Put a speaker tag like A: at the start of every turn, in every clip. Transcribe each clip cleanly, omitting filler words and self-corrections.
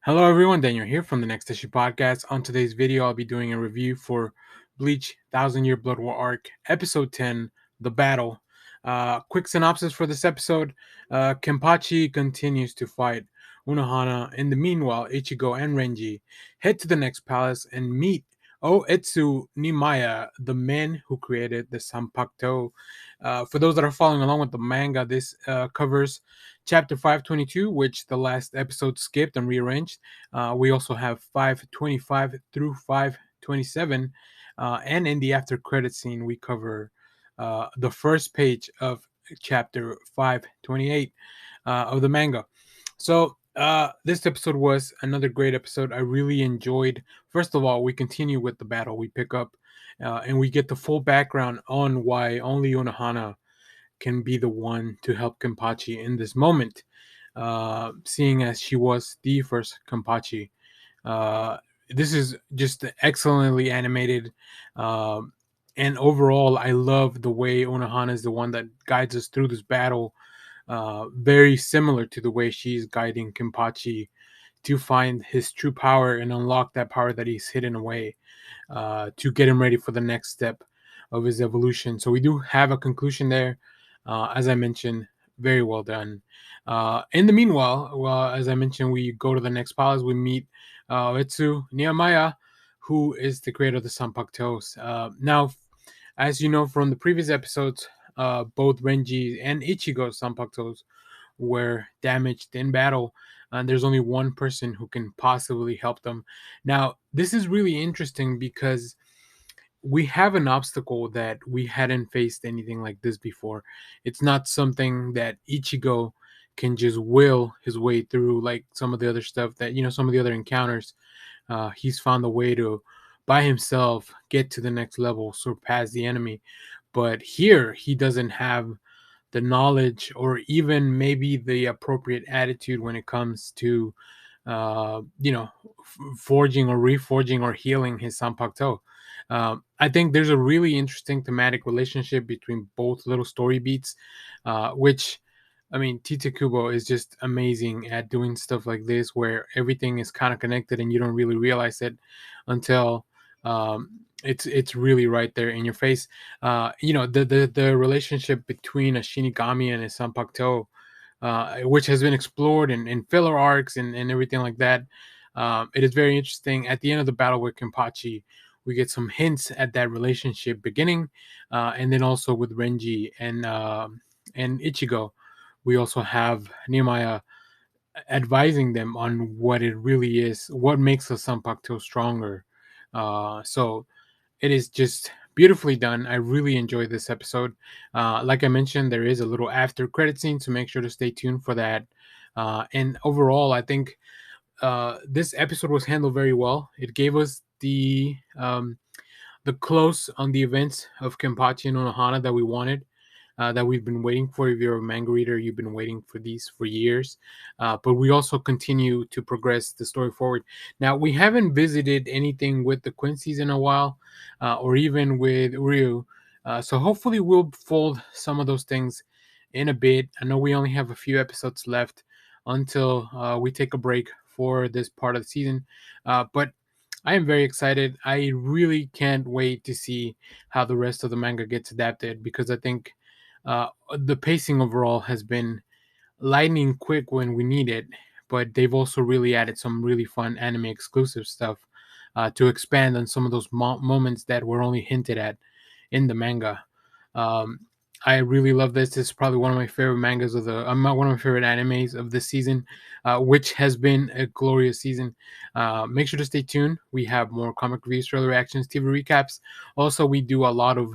A: Hello everyone, Daniel here from the Next Issue Podcast. On today's video, I'll be doing a review for Bleach Thousand Year Blood War Arc, Episode 10, The Battle. Quick synopsis for this episode. Kenpachi continues to fight Unohana. In the meanwhile, Ichigo and Renji head to the next palace and meet Oetsu Nimaya, the men who created the Sanpakto. For those that are following along with the manga, this covers chapter 522, which the last episode skipped and rearranged. We also have 525 through 527. And in the after credit scene, we cover the first page of chapter 528 of the manga. So, this episode was another great episode. I really enjoyed. First of all, we continue with the battle. We pick up and we get the full background on why only Unohana can be the one to help Kenpachi in this moment, seeing as she was the first Kenpachi. This is just excellently animated. And overall, I love the way Unohana is the one that guides us through this battle. Very similar to the way she's guiding Kenpachi to find his true power and unlock that power that he's hidden away, to get him ready for the next step of his evolution. So we do have a conclusion there. As I mentioned, very well done. In the meanwhile, well, as I mentioned, we go to the next palace. We meet Etsu Niyamaya, who is the creator of the Sanpaktos. Now, as you know from the previous episodes, both Renji and Ichigo's Sanpaktos were damaged in battle, and there's only one person who can possibly help them. Now, this is really interesting because we have an obstacle that we hadn't faced anything like this before. It's not something that Ichigo can just will his way through like some of the other stuff that, some of the other encounters. He's found a way to, by himself, get to the next level, surpass the enemy. But here, he doesn't have the knowledge or even maybe the appropriate attitude when it comes to, forging or reforging or healing his Sanpakto. I think there's a really interesting thematic relationship between both little story beats, which, I mean, Tite Kubo is just amazing at doing stuff like this where everything is kind of connected and you don't really realize it until it's really right there in your face. The relationship between a Shinigami and a Sanpakto, which has been explored in filler arcs and everything like that. It is very interesting. At the end of the battle with Kenpachi, we get some hints at that relationship beginning, and then also with Renji and Ichigo, we also have Nehemiah advising them on what it really is, what makes a Sanpakto stronger. So it is just beautifully done. I really enjoyed this episode. Like I mentioned, there is a little after credit scene, so make sure to stay tuned for that. And overall, I think this episode was handled very well. It gave us the close on the events of Kenpachi and Unohana that we wanted, that we've been waiting for. If you're a manga reader, you've been waiting for these for years. But we also continue to progress the story forward. Now, we haven't visited anything with the Quincy's in a while, or even with Ryu. So hopefully we'll fold some of those things in a bit. I know we only have a few episodes left until we take a break for this part of the season. But I am very excited. I really can't wait to see how the rest of the manga gets adapted, because I think the pacing overall has been lightning quick when we need it, but they've also really added some really fun anime exclusive stuff to expand on some of those moments that were only hinted at in the manga. Um, I really love this. This is probably one of my favorite mangas of one of my favorite animes of this season, which has been a glorious season. Make sure to stay tuned. We have more comic reviews, trailer reactions, TV recaps. Also, we do a lot of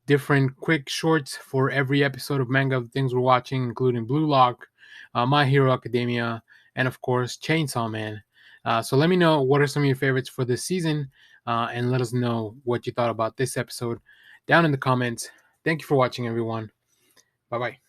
A: different quick shorts for every episode of manga of things we're watching, including Blue Lock, My Hero Academia, and of course Chainsaw Man. So let me know what are some of your favorites for this season, and let us know what you thought about this episode down in the comments. Thank you for watching, everyone. Bye bye.